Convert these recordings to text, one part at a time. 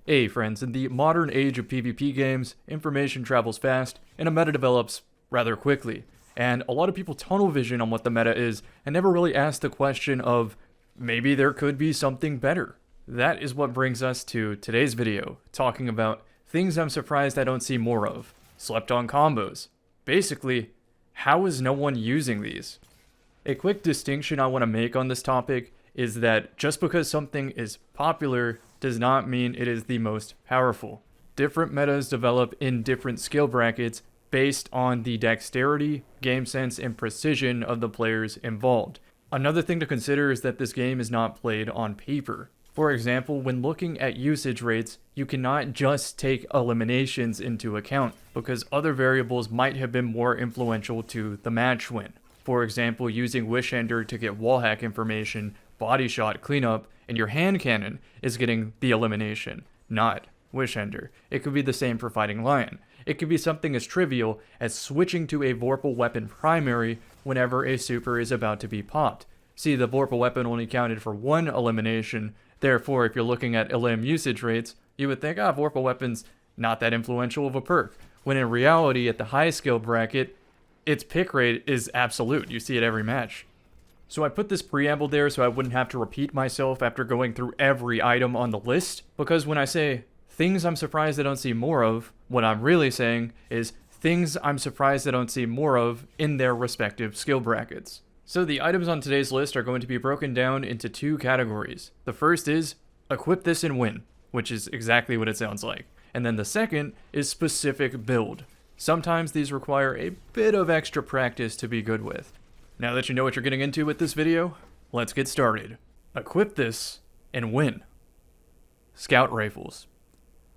Hey friends, in the modern age of PvP games, information travels fast, and a meta develops rather quickly. And a lot of people tunnel vision on what the meta is, and never really ask the question of, maybe there could be something better. That is what brings us to today's video, talking about things I'm surprised I don't see more of. Slept on combos. Basically, how is no one using these? A quick distinction I want to make on this topic is that just because something is popular does not mean it is the most powerful. Different metas develop in different skill brackets based on the dexterity, game sense, and precision of the players involved. Another thing to consider is that this game is not played on paper. For example, when looking at usage rates, you cannot just take eliminations into account because other variables might have been more influential to the match win. For example, using Wishender to get wallhack information, body shot cleanup, and your hand cannon is getting the elimination, not Wishender. It could be the same for fighting Lion. It could be something as trivial as switching to a Vorpal weapon primary whenever a super is about to be popped. See, the Vorpal weapon only counted for one elimination, therefore if you're looking at elim usage rates, you would think, Vorpal weapon's not that influential of a perk, when in reality at the high skill bracket, its pick rate is absolute. You see it every match. So I put this preamble there so I wouldn't have to repeat myself after going through every item on the list, because when I say things I'm surprised I don't see more of, what I'm really saying is things I'm surprised I don't see more of in their respective skill brackets. So the items on today's list are going to be broken down into two categories. The first is equip this and win, which is exactly what it sounds like. And then the second is specific build. Sometimes these require a bit of extra practice to be good with. Now that you know what you're getting into with this video, let's get started. Equip this and win. Scout rifles.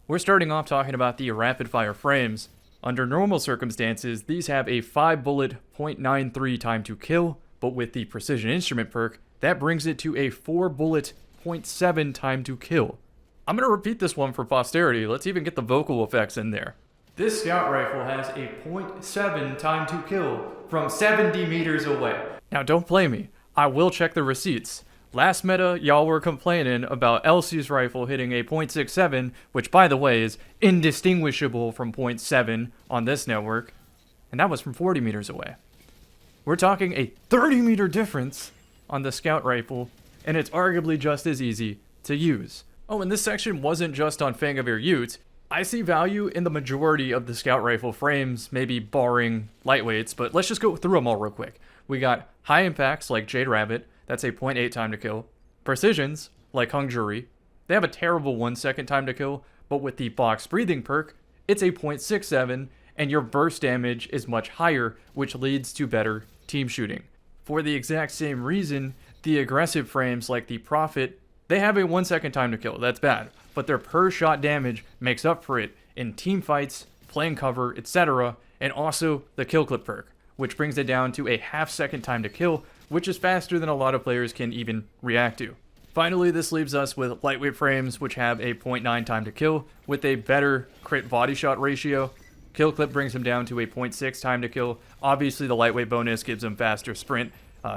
We're starting off talking about the rapid fire frames. Under normal circumstances, these have a 5 bullet 0.93 time to kill, but with the precision instrument perk, that brings it to a 4 bullet 0.7 time to kill. I'm going to repeat this one for posterity. Let's even get the vocal effects in there. This scout rifle has a 0.7 time to kill from 70 meters away. Now don't play me, I will check the receipts. Last meta, y'all were complaining about Elsie's rifle hitting a 0.67, which by the way is indistinguishable from 0.7 on this network, and that was from 40 meters away. We're talking a 30 meter difference on the scout rifle, and it's arguably just as easy to use. Oh, and this section wasn't just on Fang of Your Ute. I see value in the majority of the scout rifle frames, maybe barring lightweights, but let's just go through them all real quick. We got high impacts like Jade Rabbit, that's a 0.8 time to kill. Precisions, like Hung Jury, they have a terrible 1 second time to kill, but with the box breathing perk, it's a 0.67, and your burst damage is much higher, which leads to better team shooting. For the exact same reason, the aggressive frames like the Prophet, they have a 1 second time to kill, that's bad, but their per shot damage makes up for it in team fights, playing cover, etc., and also the kill clip perk, which brings it down to a half second time to kill, which is faster than a lot of players can even react to. Finally, this leaves us with lightweight frames, which have a 0.9 time to kill, with a better crit body shot ratio. Kill clip brings them down to a 0.6 time to kill. Obviously, the lightweight bonus gives them faster sprint,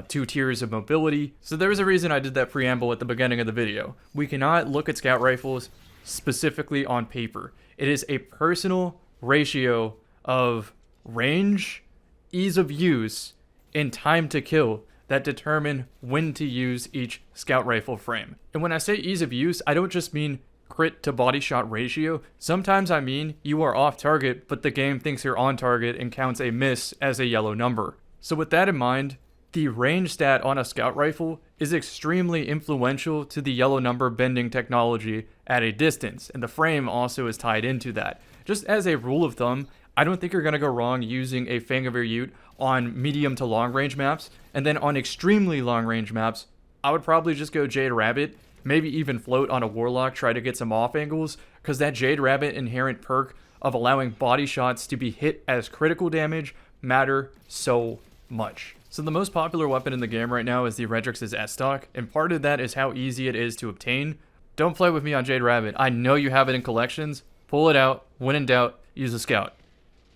2 tiers of mobility. So there's a reason I did that preamble at the beginning of the video. We cannot look at scout rifles specifically on paper. It is a personal ratio of range, ease of use, and time to kill that determine when to use each scout rifle frame. And when I say ease of use, I don't just mean crit to body shot ratio. Sometimes I mean you are off target, but the game thinks you're on target and counts a miss as a yellow number. So with that in mind, the range stat on a scout rifle is extremely influential to the yellow number bending technology at a distance, and the frame also is tied into that. Just as a rule of thumb, I don't think you're going to go wrong using a Fang of Your Ute on medium to long range maps, and then on extremely long range maps, I would probably just go Jade Rabbit, maybe even float on a Warlock, try to get some off angles, because that Jade Rabbit inherent perk of allowing body shots to be hit as critical damage matter so much. So the most popular weapon in the game right now is the Redrix's S-Stock, and part of that is how easy it is to obtain. Don't play with me on Jade Rabbit. I know you have it in collections. Pull it out. When in doubt, use a Scout.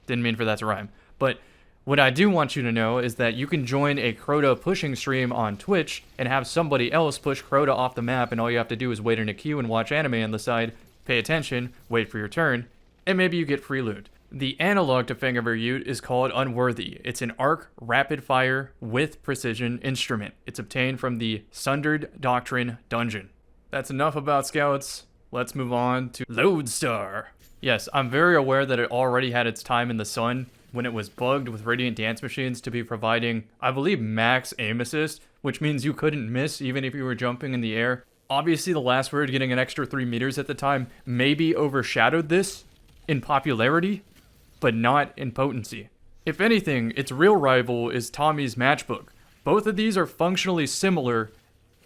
Didn't mean for that to rhyme. But what I do want you to know is that you can join a Crota pushing stream on Twitch and have somebody else push Crota off the map, and all you have to do is wait in a queue and watch anime on the side, pay attention, wait for your turn, and maybe you get free loot. The analog to Fing of Your Ute is called Unworthy. It's an arc, rapid-fire, with precision instrument. It's obtained from the Sundered Doctrine dungeon. That's enough about scouts. Let's move on to Loadstar. Yes, I'm very aware that it already had its time in the sun when it was bugged with Radiant Dance Machines to be providing, I believe, max aim assist, which means you couldn't miss even if you were jumping in the air. Obviously, the last word getting an extra 3 meters at the time maybe overshadowed this in popularity, but not in potency. If anything, its real rival is Tommy's Matchbook. Both of these are functionally similar,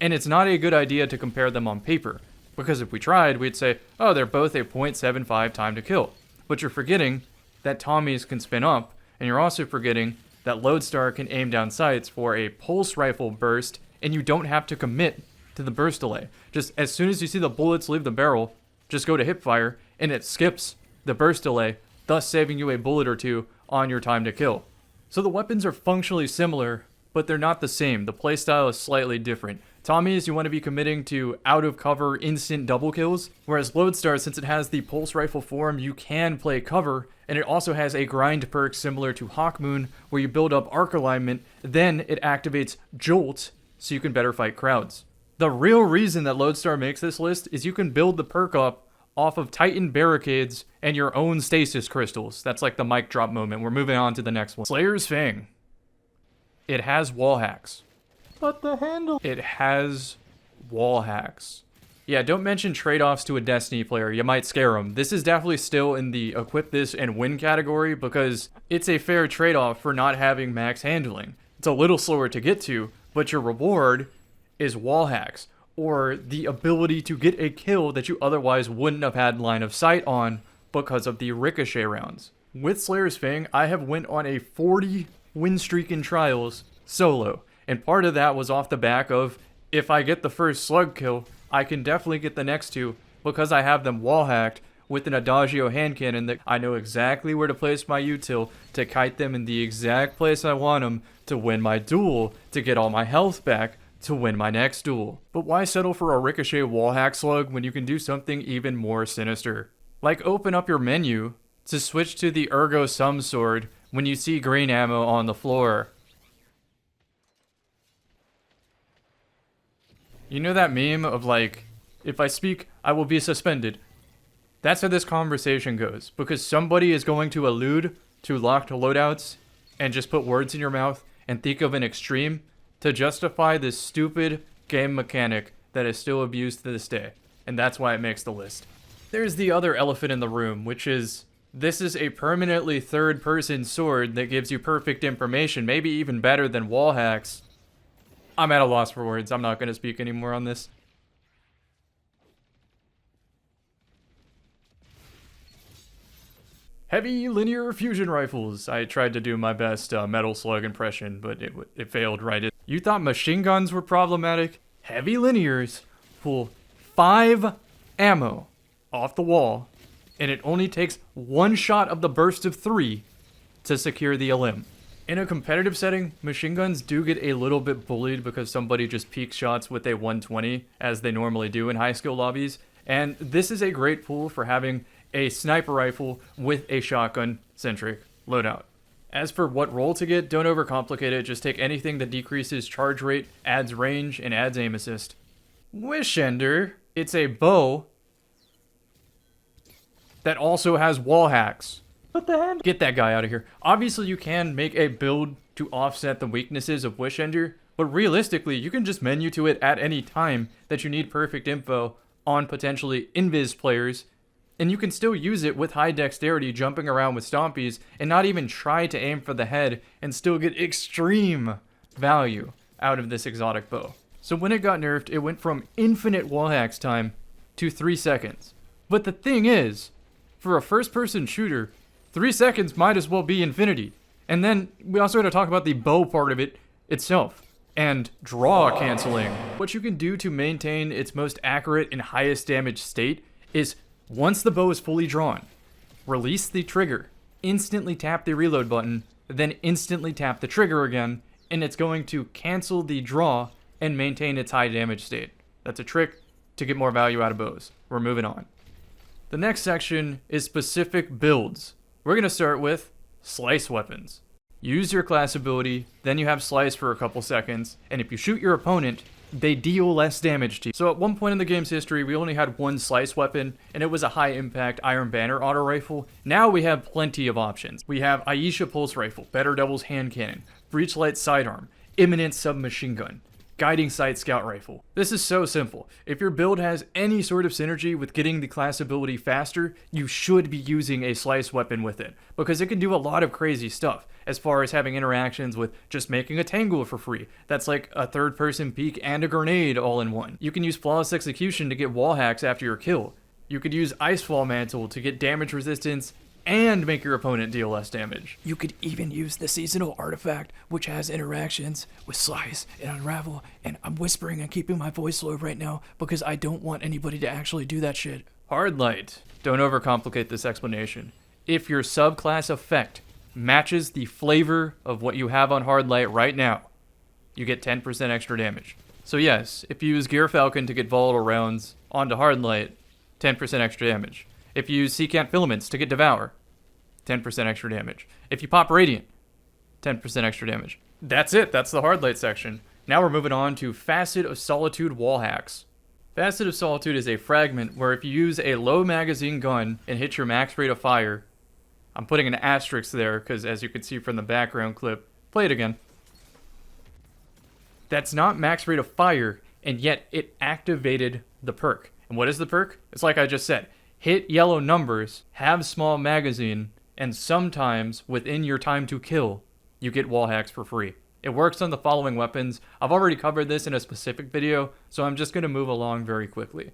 and it's not a good idea to compare them on paper, because if we tried, we'd say, oh, they're both a 0.75 time to kill. But you're forgetting that Tommy's can spin up, and you're also forgetting that Loadstar can aim down sights for a pulse rifle burst, and you don't have to commit to the burst delay. Just as soon as you see the bullets leave the barrel, just go to hipfire, and it skips the burst delay, thus saving you a bullet or two on your time to kill. So the weapons are functionally similar, but they're not the same. The playstyle is slightly different. Tommy's, you want to be committing to out-of-cover instant double kills, whereas Loadstar, since it has the pulse rifle form, you can play cover, and it also has a grind perk similar to Hawkmoon, where you build up arc alignment, then it activates Jolt, so you can better fight crowds. The real reason that Loadstar makes this list is you can build the perk up off of Titan Barricades and your own stasis crystals. That's like the mic drop moment. We're moving on to the next one. Slayer's Fing. It has wall hacks. But the handle... It has wall hacks. Yeah, don't mention trade-offs to a Destiny player. You might scare them. This is definitely still in the equip this and win category because it's a fair trade-off for not having max handling. It's a little slower to get to, but your reward is wall hacks, or the ability to get a kill that you otherwise wouldn't have had line of sight on because of the ricochet rounds. With Slayer's Fing, I have went on a 40 win streak in trials solo, and part of that was off the back of, if I get the first slug kill, I can definitely get the next two because I have them wall hacked with an Adagio hand cannon that I know exactly where to place my util to kite them in the exact place I want them to win my duel, to get all my health back, to win my next duel. But why settle for a ricochet wall hack slug when you can do something even more sinister? Like open up your menu to switch to the Ergo Sum sword when you see green ammo on the floor. You know that meme of like, if I speak, I will be suspended? That's how this conversation goes, because somebody is going to allude to locked loadouts and just put words in your mouth and think of an extreme to justify this stupid game mechanic that is still abused to this day, and that's why it makes the list. There's the other elephant in the room, which is, this is a permanently third-person sword that gives you perfect information, maybe even better than wall hacks. I'm at a loss for words, I'm not going to speak anymore on this. Heavy linear fusion rifles. I tried to do my best Metal Slug impression, but it failed right. You thought machine guns were problematic? Heavy linears pull 5 ammo off the wall, and it only takes 1 shot of the burst of 3 to secure the limb. In a competitive setting, machine guns do get a little bit bullied because somebody just peeks shots with a 120, as they normally do in high skill lobbies, and this is a great tool for having a sniper rifle with a shotgun-centric loadout. As for what role to get, don't overcomplicate it, just take anything that decreases charge rate, adds range, and adds aim assist. Wishender, it's a bow that also has wall hacks. But the hand... Get that guy out of here. Obviously you can make a build to offset the weaknesses of Wishender, but realistically you can just menu to it at any time that you need perfect info on potentially invis players, and you can still use it with high dexterity jumping around with stompies and not even try to aim for the head and still get extreme value out of this exotic bow. So when it got nerfed, it went from infinite wall hacks time to 3 seconds. But the thing is, for a first-person shooter, 3 seconds might as well be infinity. And then we also got to talk about the bow part of it itself and draw canceling. What you can do to maintain its most accurate and highest damage state is, once the bow is fully drawn, release the trigger, instantly tap the reload button, then instantly tap the trigger again, and it's going to cancel the draw and maintain its high damage state. That's a trick to get more value out of bows. We're moving on. The next section is specific builds. We're going to start with slice weapons. Use your class ability, then you have slice for a couple seconds, and if you shoot your opponent, they deal less damage to you. So at one point in the game's history, we only had one slice weapon, and it was a high-impact Iron Banner auto rifle. Now we have plenty of options. We have Aisha Pulse Rifle, Better Devil's Hand Cannon, Breachlight Sidearm, Imminent Submachine Gun, Guiding Sight Scout Rifle. This is so simple. If your build has any sort of synergy with getting the class ability faster, you should be using a slice weapon with it, because it can do a lot of crazy stuff, as far as having interactions with just making a tangle for free. That's like a third-person peek and a grenade all in one. You can use Flawless Execution to get wall hacks after your kill. You could use Icefall Mantle to get damage resistance and make your opponent deal less damage. You could even use the seasonal artifact, which has interactions with Slice and Unravel, and I'm whispering and keeping my voice low right now because I don't want anybody to actually do that shit. Hard Light. Don't overcomplicate this explanation. If your subclass effect matches the flavor of what you have on Hard Light right now, you get 10% extra damage. So yes, if you use Gear Falcon to get volatile rounds onto Hard Light, 10% extra damage. If you use Secant Filaments to get Devour, 10% extra damage. If you pop Radiant, 10% extra damage. That's it. That's the Hard Light section. Now we're moving on to Facet of Solitude wall hacks. Facet of Solitude is a fragment where if you use a low magazine gun and hit your max rate of fire, I'm putting an asterisk there because as you can see from the background clip, play it again. That's not max rate of fire, and yet it activated the perk. And what is the perk? It's like I just said. Hit yellow numbers, have small magazine, and sometimes within your time to kill, you get wall hacks for free. It works on the following weapons. I've already covered this in a specific video, so I'm just going to move along very quickly.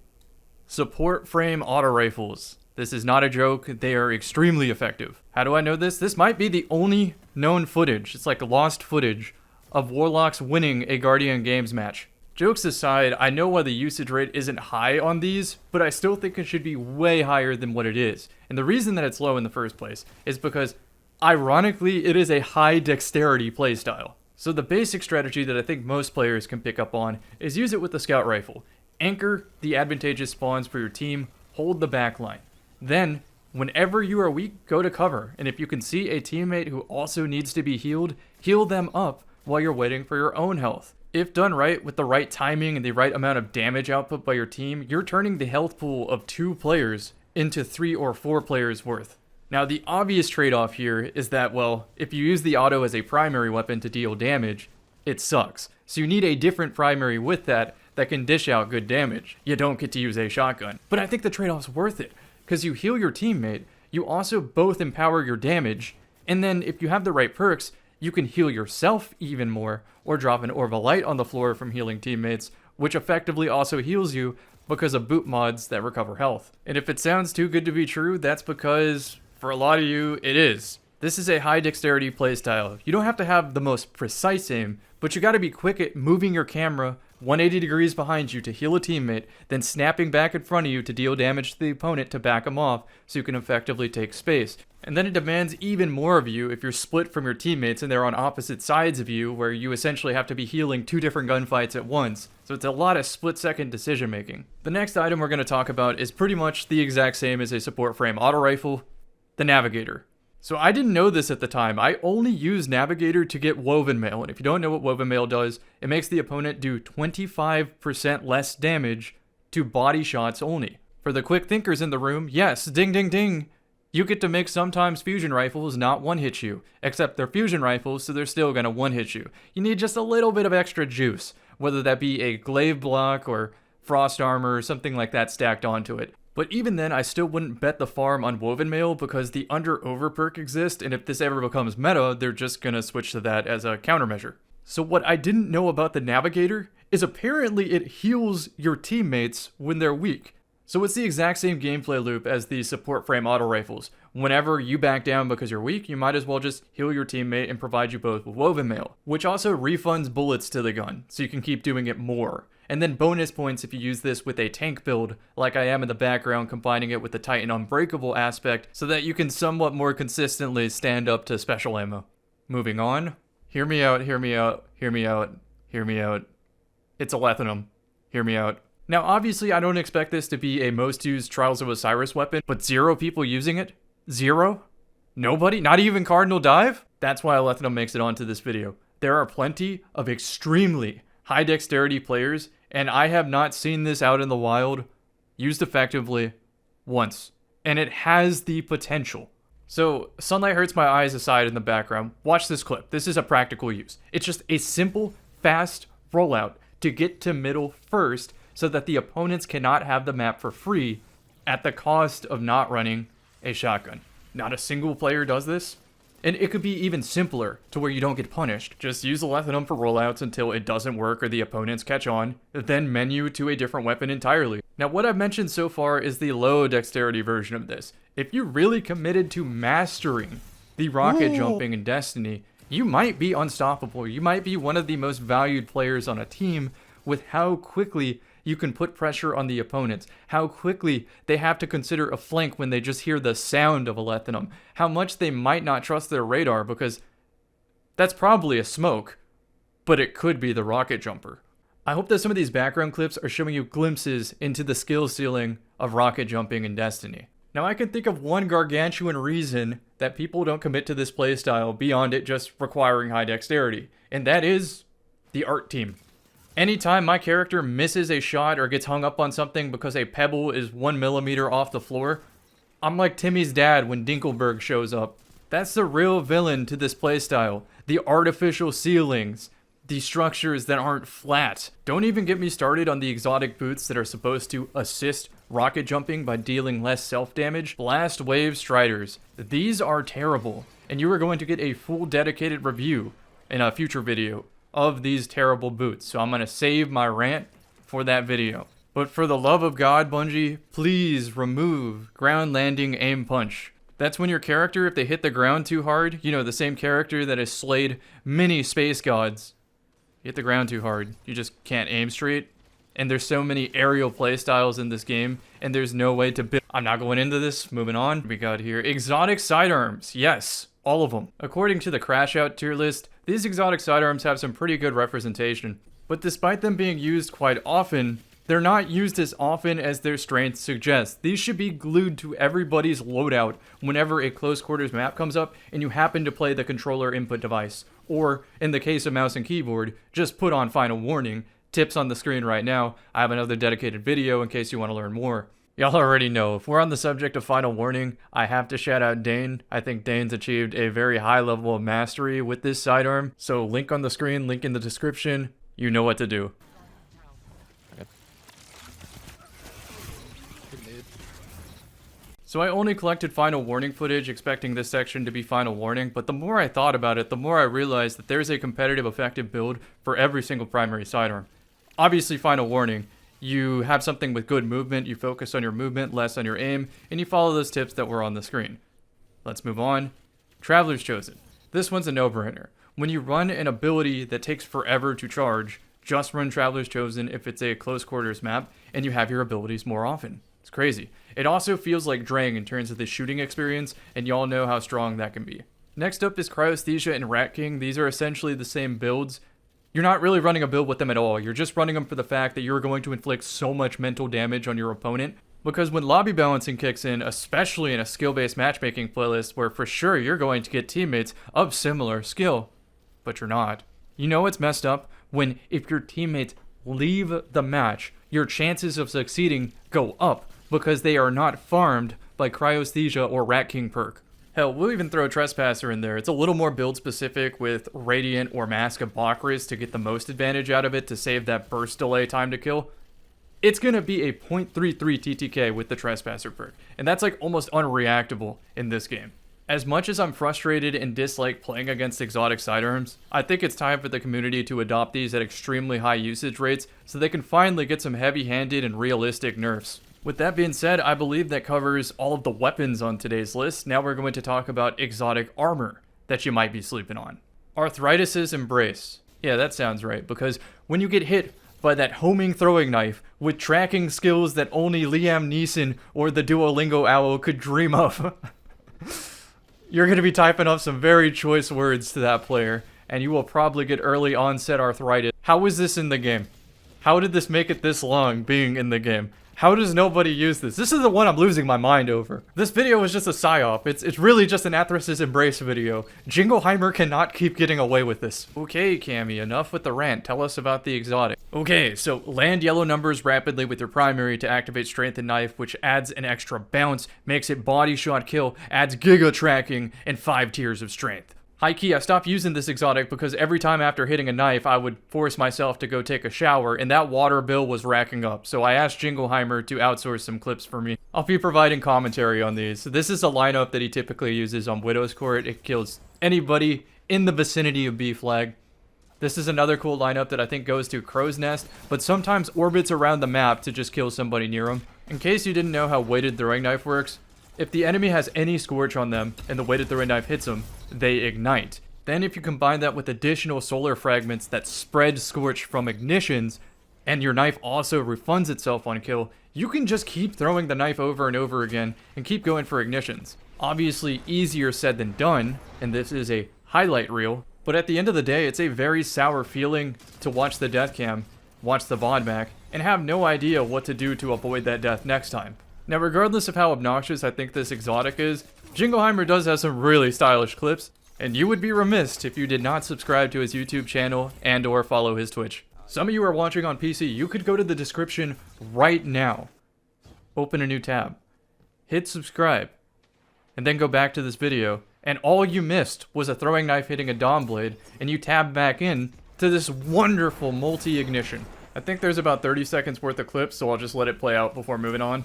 Support frame auto rifles. This is not a joke, they are extremely effective. How do I know this? This might be the only known footage, it's like lost footage, of Warlocks winning a Guardian Games match. Jokes aside, I know why the usage rate isn't high on these, but I still think it should be way higher than what it is. And the reason that it's low in the first place is because, ironically, it is a high dexterity playstyle. So the basic strategy that I think most players can pick up on is use it with the Scout Rifle. Anchor the advantageous spawns for your team, hold the backline. Then, whenever you are weak, go to cover, and if you can see a teammate who also needs to be healed, heal them up while you're waiting for your own health. If done right, with the right timing and the right amount of damage output by your team, you're turning the health pool of 2 players into 3 or 4 players worth. Now, the obvious trade-off here is that, well, if you use the auto as a primary weapon to deal damage, it sucks. So you need a different primary with that can dish out good damage. You don't get to use a shotgun. But I think the trade-off's worth it, because you heal your teammate, you also both empower your damage, and then if you have the right perks, you can heal yourself even more, or drop an Orb of Light on the floor from healing teammates, which effectively also heals you because of boot mods that recover health. And if it sounds too good to be true, that's because, for a lot of you, it is. This is a high dexterity playstyle. You don't have to have the most precise aim, but you gotta be quick at moving your camera 180 degrees behind you to heal a teammate, then snapping back in front of you to deal damage to the opponent to back them off so you can effectively take space. And then it demands even more of you if you're split from your teammates and they're on opposite sides of you, where you essentially have to be healing 2 different gunfights at once. So it's a lot of split-second decision making. The next item we're going to talk about is pretty much the exact same as a support frame auto rifle, the Navigator. So I didn't know this at the time. I only use Navigator to get Woven Mail, and if you don't know what Woven Mail does, it makes the opponent do 25% less damage to body shots only. For the quick thinkers in the room, yes, ding ding ding, you get to make sometimes fusion rifles not one-hit you, except they're fusion rifles, so they're still gonna one-hit you. You need just a little bit of extra juice, whether that be a glaive block or frost armor or something like that stacked onto it. But even then, I still wouldn't bet the farm on Woven Mail because the under-over perk exists, and if this ever becomes meta, they're just gonna switch to that as a countermeasure. So what I didn't know about the Navigator is apparently it heals your teammates when they're weak. So it's the exact same gameplay loop as the support frame auto rifles. Whenever you back down because you're weak, you might as well just heal your teammate and provide you both with Woven Mail, which also refunds bullets to the gun, so you can keep doing it more. And then bonus points if you use this with a tank build, like I am in the background, combining it with the Titan Unbreakable aspect, so that you can somewhat more consistently stand up to special ammo. Moving on. Hear me out, hear me out, hear me out, hear me out. It's a Athum. Hear me out. Now, obviously, I don't expect this to be a most used Trials of Osiris weapon, but 0 people using it? 0? Nobody? Not even Cardinal Dive? That's why Athum makes it onto this video. There are plenty of extremely high dexterity players, and I have not seen this out in the wild used effectively once. And it has the potential. So, Sunlight Hurts My Eyes aside in the background, watch this clip. This is a practical use. It's just a simple, fast rollout to get to middle first so that the opponents cannot have the map for free at the cost of not running a shotgun. Not a single player does this. And it could be even simpler to where you don't get punished. Just use Athum for rollouts until it doesn't work or the opponents catch on, then menu to a different weapon entirely. Now, what I've mentioned so far is the low dexterity version of this. If you're really committed to mastering the rocket jumping in Destiny, you might be unstoppable. You might be one of the most valued players on a team with how quickly you can put pressure on the opponents, how quickly they have to consider a flank when they just hear the sound of Athum, how much they might not trust their radar because that's probably a smoke, but it could be the rocket jumper. I hope that some of these background clips are showing you glimpses into the skill ceiling of rocket jumping in Destiny. Now, I can think of one gargantuan reason that people don't commit to this playstyle beyond it just requiring high dexterity, and that is the art team. Anytime my character misses a shot or gets hung up on something because a pebble is 1 millimeter off the floor, I'm like Timmy's dad when Dinkelberg shows up. That's the real villain to this playstyle. The artificial ceilings. The structures that aren't flat. Don't even get me started on the exotic boots that are supposed to assist rocket jumping by dealing less self-damage. Blast Wave Striders. These are terrible, and you are going to get a full dedicated review in a future video of these terrible boots, so I'm going to save my rant for that video. But for the love of God, Bungie, please remove ground landing aim punch. That's when your character, if they hit the ground too hard, you know, the same character that has slayed many space gods, hit the ground too hard, you just can't aim straight. And there's so many aerial playstyles in this game, and there's no way to build. I'm not going into this, moving on. We got here, exotic sidearms, yes. All of them. According to the Crash Out tier list, these exotic sidearms have some pretty good representation, but despite them being used quite often, they're not used as often as their strengths suggest. These should be glued to everybody's loadout whenever a close quarters map comes up and you happen to play the controller input device. Or, in the case of mouse and keyboard, just put on Final Warning. Tips on the screen right now. I have another dedicated video in case you want to learn more. Y'all already know, if we're on the subject of Final Warning, I have to shout out Deign. I think Dane's achieved a very high level of mastery with this sidearm. So link on the screen, link in the description. You know what to do. So I only collected Final Warning footage expecting this section to be Final Warning, but the more I thought about it, the more I realized that there's a competitive effective build for every single primary sidearm. Obviously Final Warning, you have something with good movement, you focus on your movement, less on your aim, and you follow those tips that were on the screen. Let's move on. Traveler's Chosen. This one's a no-brainer. When you run an ability that takes forever to charge, just run Traveler's Chosen if it's a close quarters map, and you have your abilities more often. It's crazy. It also feels like Deign in terms of the shooting experience, and y'all know how strong that can be. Next up is Cryosthesia and Rat King. These are essentially the same builds. You're not really running a build with them at all. You're just running them for the fact that you're going to inflict so much mental damage on your opponent. Because when lobby balancing kicks in, especially in a skill-based matchmaking playlist where for sure you're going to get teammates of similar skill, but you're not. You know it's messed up when if your teammates leave the match, your chances of succeeding go up because they are not farmed by Cryosthesia or Rat King perk. Hell, we'll even throw Trespasser in there. It's a little more build specific with Radiant or Mask of Bakris to get the most advantage out of it to save that burst delay time to kill. It's gonna be a 0.33 TTK with the Trespasser perk, and that's like almost unreactable in this game. As much as I'm frustrated and dislike playing against exotic sidearms, I think it's time for the community to adopt these at extremely high usage rates so they can finally get some heavy-handed and realistic nerfs. With that being said, I believe that covers all of the weapons on today's list. Now we're going to talk about exotic armor that you might be sleeping on. Arthritis Embrace. Yeah, that sounds right, because when you get hit by that homing throwing knife with tracking skills that only Liam Neeson or the Duolingo owl could dream of, you're going to be typing up some very choice words to that player, and you will probably get early onset arthritis. How is this in the game? How did this make it this long being in the game? How does nobody use this? This is the one I'm losing my mind over. This video was just a psyop. It's really just an Arthritis Embrace video. Jingelhymer cannot keep getting away with this. Okay, Cammy, enough with the rant. Tell us about the exotic. Okay, so land yellow numbers rapidly with your primary to activate Strength and Knife, which adds an extra bounce, makes it body shot kill, adds giga tracking, and 5 tiers of strength. High key, I stopped using this exotic because every time after hitting a knife, I would force myself to go take a shower, and that water bill was racking up, so I asked Jingelhymer to outsource some clips for me. I'll be providing commentary on these. This is a lineup that he typically uses on Widow's Court. It kills anybody in the vicinity of B flag. This is another cool lineup that I think goes to Crow's Nest, but sometimes orbits around the map to just kill somebody near him. In case you didn't know how weighted throwing knife works, if the enemy has any scorch on them and the weighted throwing knife hits them, they ignite. Then if you combine that with additional solar fragments that spread scorch from ignitions, and your knife also refunds itself on kill, you can just keep throwing the knife over and over again and keep going for ignitions. Obviously easier said than done, and this is a highlight reel, but at the end of the day, it's a very sour feeling to watch the death cam, watch the VOD back, and have no idea what to do to avoid that death next time. Now, regardless of how obnoxious I think this exotic is, Jingelhymer does have some really stylish clips, and you would be remiss if you did not subscribe to his YouTube channel and or follow his Twitch. Some of you are watching on PC, you could go to the description right now, open a new tab, hit subscribe, and then go back to this video, and all you missed was a throwing knife hitting a Dawn Blade, and you tab back in to this wonderful multi-ignition. I think there's about 30 seconds worth of clips, so I'll just let it play out before moving on.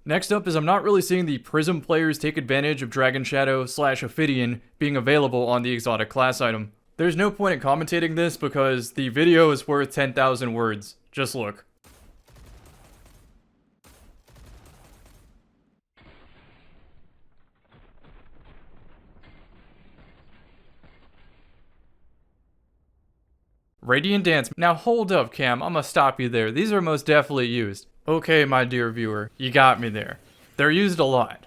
Next up is I'm not really seeing the Prism players take advantage of Dragon Shadow / Ophidian being available on the exotic class item. There's no point in commentating this because the video is worth 10,000 words. Just look. Radiant Dance. Now hold up, Cam, I'ma stop you there. These are most definitely used. Okay, my dear viewer, you got me there. They're used a lot,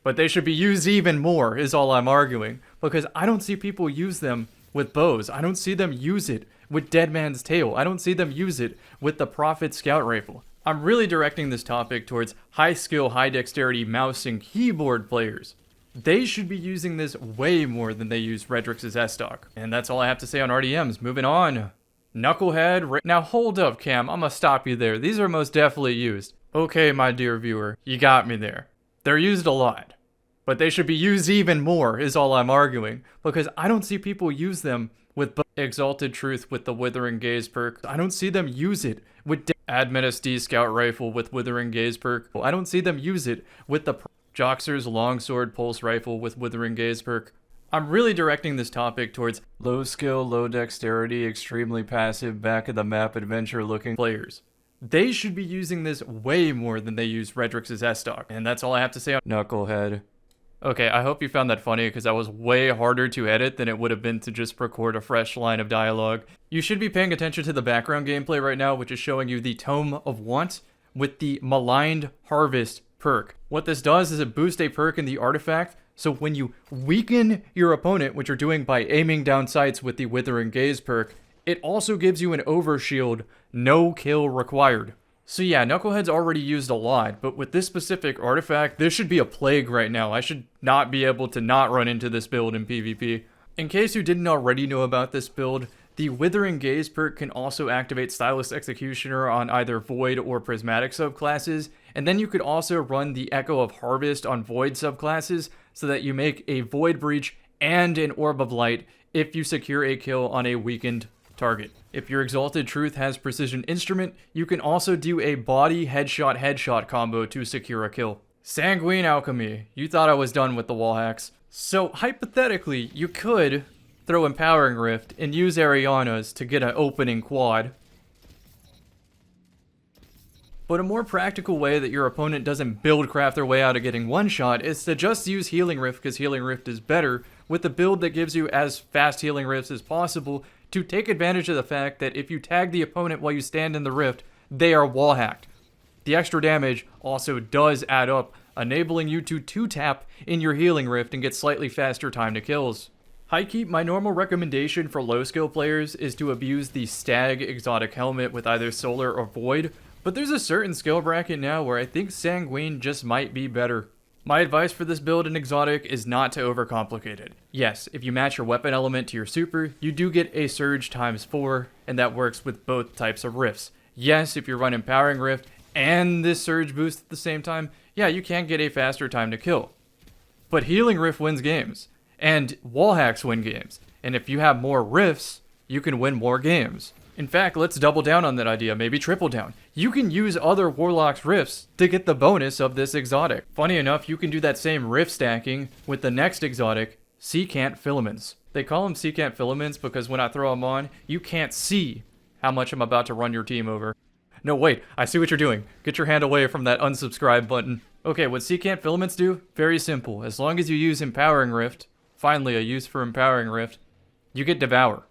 but they should be used even more is all I'm arguing, because I don't see people use them with bows. I don't see them use it with Dead Man's Tail. I don't see them use it with the Prophet Scout Rifle. I'm really directing this topic towards high skill, high dexterity mouse and keyboard players. They should be using this way more than they use Redrix's S-Stock. And that's all I have to say on RDMs. Moving on. Knucklehead. Now hold up, Cam, I'ma stop you there. These are most definitely used. Okay, my dear viewer, you got me there. They're used a lot, but they should be used even more is all I'm arguing, because I don't see people use them with Exalted Truth with the Withering Gaze perk. I don't see them use it with Admin SD Scout Rifle with Withering Gaze perk. I don't see them use it with the Joxer's Longsword Pulse Rifle with Withering Gaze perk. I'm really directing this topic towards low skill, low dexterity, extremely passive, back of the map adventure looking players. They should be using this way more than they use Redrix's S-Stock. And that's all I have to say on Knucklehead. Okay, I hope you found that funny because that was way harder to edit than it would have been to just record a fresh line of dialogue. You should be paying attention to the background gameplay right now, which is showing you the Tome of Want with the Maligned Harvest perk. What this does is it boosts a perk in the artifact, so when you weaken your opponent, which you're doing by aiming down sights with the Withering Gaze perk, it also gives you an overshield, no kill required. So yeah, Knucklehead's already used a lot, but with this specific artifact, this should be a plague right now. I should not be able to not run into this build in PvP. In case you didn't already know about this build, the Withering Gaze perk can also activate Stylus Executioner on either Void or Prismatic subclasses, and then you could also run the Echo of Harvest on Void subclasses, so that you make a Void Breach and an Orb of Light if you secure a kill on a weakened target. If your Exalted Truth has Precision Instrument, you can also do a body headshot combo to secure a kill. Sanguine Alchemy. You thought I was done with the wall hacks. So hypothetically, you could throw Empowering Rift and use Ariana's to get an opening quad. But a more practical way that your opponent doesn't build craft their way out of getting one shot is to just use Healing Rift because Healing Rift is better, with a build that gives you as fast Healing Rifts as possible to take advantage of the fact that if you tag the opponent while you stand in the rift, they are wall hacked. The extra damage also does add up, enabling you to 2-tap in your Healing Rift and get slightly faster time to kills. High-keep, my normal recommendation for low skill players is to abuse the Stag exotic helmet with either Solar or Void, but there's a certain skill bracket now where I think Sanguine just might be better. My advice for this build in exotic is not to overcomplicate it. Yes, if you match your weapon element to your super, you do get a surge ×4, and that works with both types of rifts. Yes, if you run Empowering Rift and this surge boost at the same time, yeah, you can get a faster time to kill. But Healing Rift wins games, and wall hacks win games, and if you have more rifts, you can win more games. In fact, let's double down on that idea, maybe triple down. You can use other Warlock's rifts to get the bonus of this exotic. Funny enough, you can do that same rift stacking with the next exotic, Secant Filaments. They call them Secant Filaments because when I throw them on, you can't see how much I'm about to run your team over. No, wait, I see what you're doing. Get your hand away from that unsubscribe button. Okay, what Secant Filaments do? Very simple. As long as you use Empowering Rift, finally a use for Empowering Rift, you get Devour.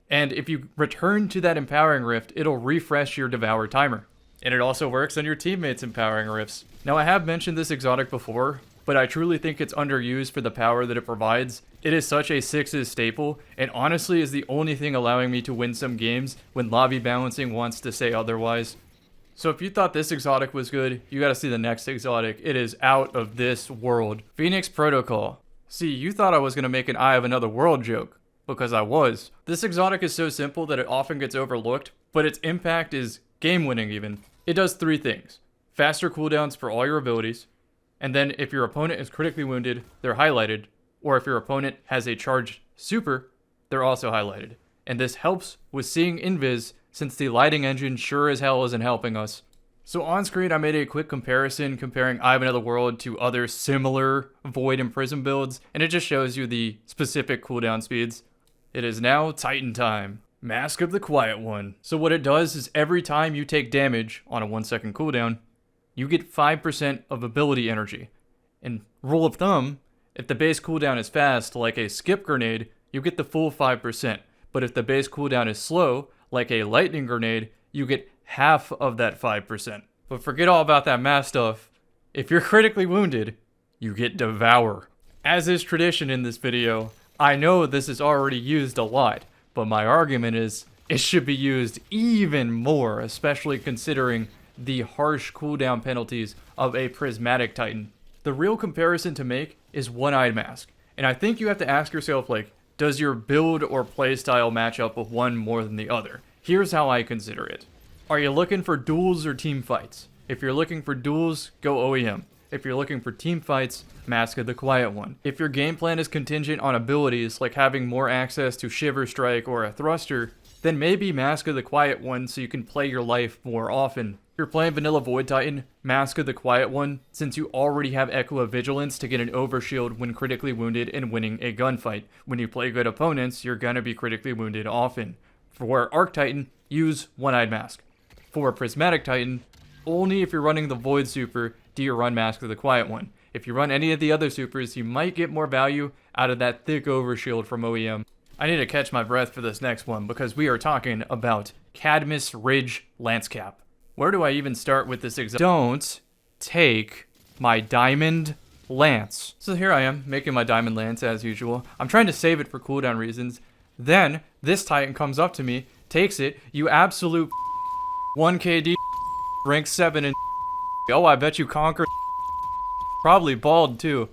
And if you return to that Empowering Rift, it'll refresh your Devour timer. And it also works on your teammates' Empowering Rifts. Now, I have mentioned this exotic before, but I truly think it's underused for the power that it provides. It is such a 6's staple, and honestly is the only thing allowing me to win some games when lobby balancing wants to say otherwise. So if you thought this exotic was good, you gotta see the next exotic. It is out of this world. Phoenix Protocol. See, you thought I was gonna make an Eye of Another World joke. Because I was. This exotic is so simple that it often gets overlooked, but its impact is game-winning even. It does 3 things. Faster cooldowns for all your abilities, and then if your opponent is critically wounded, they're highlighted, or if your opponent has a charged super, they're also highlighted. And this helps with seeing invis, since the lighting engine sure as hell isn't helping us. So on screen I made a quick comparison comparing Eye of Another World to other similar Void and Prism builds, and it just shows you the specific cooldown speeds. It is now Titan time. Mask of the Quiet One. So what it does is every time you take damage on a 1-second cooldown, you get 5% of ability energy. And rule of thumb, if the base cooldown is fast, like a skip grenade, you get the full 5%. But if the base cooldown is slow, like a lightning grenade, you get half of that 5%. But forget all about that math stuff. If you're critically wounded, you get Devour. As is tradition in this video, I know this is already used a lot, but my argument is it should be used even more, especially considering the harsh cooldown penalties of a Prismatic Titan. The real comparison to make is One-Eyed Mask, and I think you have to ask yourself, like, does your build or playstyle match up with one more than the other? Here's how I consider it. Are you looking for duels or team fights? If you're looking for duels, go OEM. If you're looking for team fights, Mask of the Quiet One. If your game plan is contingent on abilities like having more access to Shiver Strike or a Thruster, then maybe Mask of the Quiet One so you can play your life more often. If you're playing Vanilla Void Titan, Mask of the Quiet One, since you already have Echo of Vigilance to get an overshield when critically wounded and winning a gunfight. When you play good opponents, you're gonna be critically wounded often. For Arc Titan, use One-Eyed Mask. For Prismatic Titan, only if you're running the Void Super do you run Mask of the Quiet One. If you run any of the other supers, you might get more value out of that thick overshield from OEM. I need to catch my breath for this next one because we are talking about Cadmus Ridge Lancecap. Where do I even start with this example? Don't take my Diamond Lance. So here I am, making my Diamond Lance as usual. I'm trying to save it for cooldown reasons. Then, this Titan comes up to me, takes it, you absolute 1KD, rank 7 and oh, I bet you conquered. Probably bald too.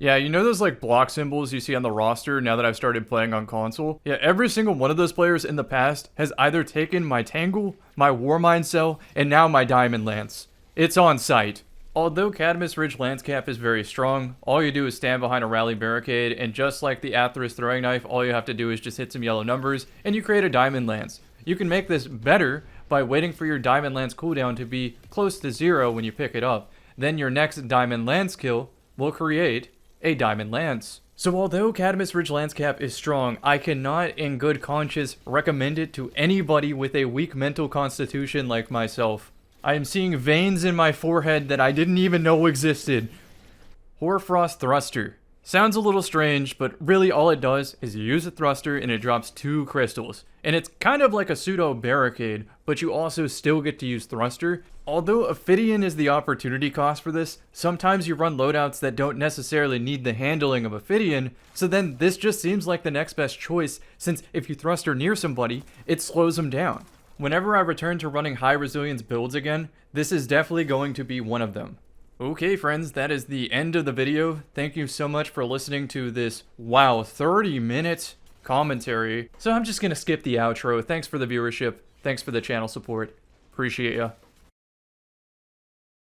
Yeah, you know those like block symbols you see on the roster now that I've started playing on console? Yeah, every single one of those players in the past has either taken my Tangle, my Warmind Cell, and now my Diamond Lance. It's on site. Although Cadmus Ridge Lancecap is very strong, all you do is stand behind a rally barricade, and just like the Athris throwing knife, all you have to do is just hit some yellow numbers, and you create a diamond lance. You can make this better by waiting for your diamond lance cooldown to be close to 0 when you pick it up. Then your next diamond lance kill will create a diamond lance. So although Cadmus Ridge Lancecap is strong, I cannot in good conscience recommend it to anybody with a weak mental constitution like myself. I am seeing veins in my forehead that I didn't even know existed. Hor Frost Thruster. Sounds a little strange, but really all it does is you use a thruster and it drops 2 crystals. And it's kind of like a pseudo barricade, but you also still get to use thruster. Although Ophidian is the opportunity cost for this, sometimes you run loadouts that don't necessarily need the handling of Ophidian, so then this just seems like the next best choice, since if you thruster near somebody, it slows them down. Whenever I return to running high resilience builds again, this is definitely going to be one of them. Okay friends, that is the end of the video. Thank you so much for listening to this, wow, 30-minute commentary. So I'm just gonna skip the outro. Thanks for the viewership. Thanks for the channel support. Appreciate ya.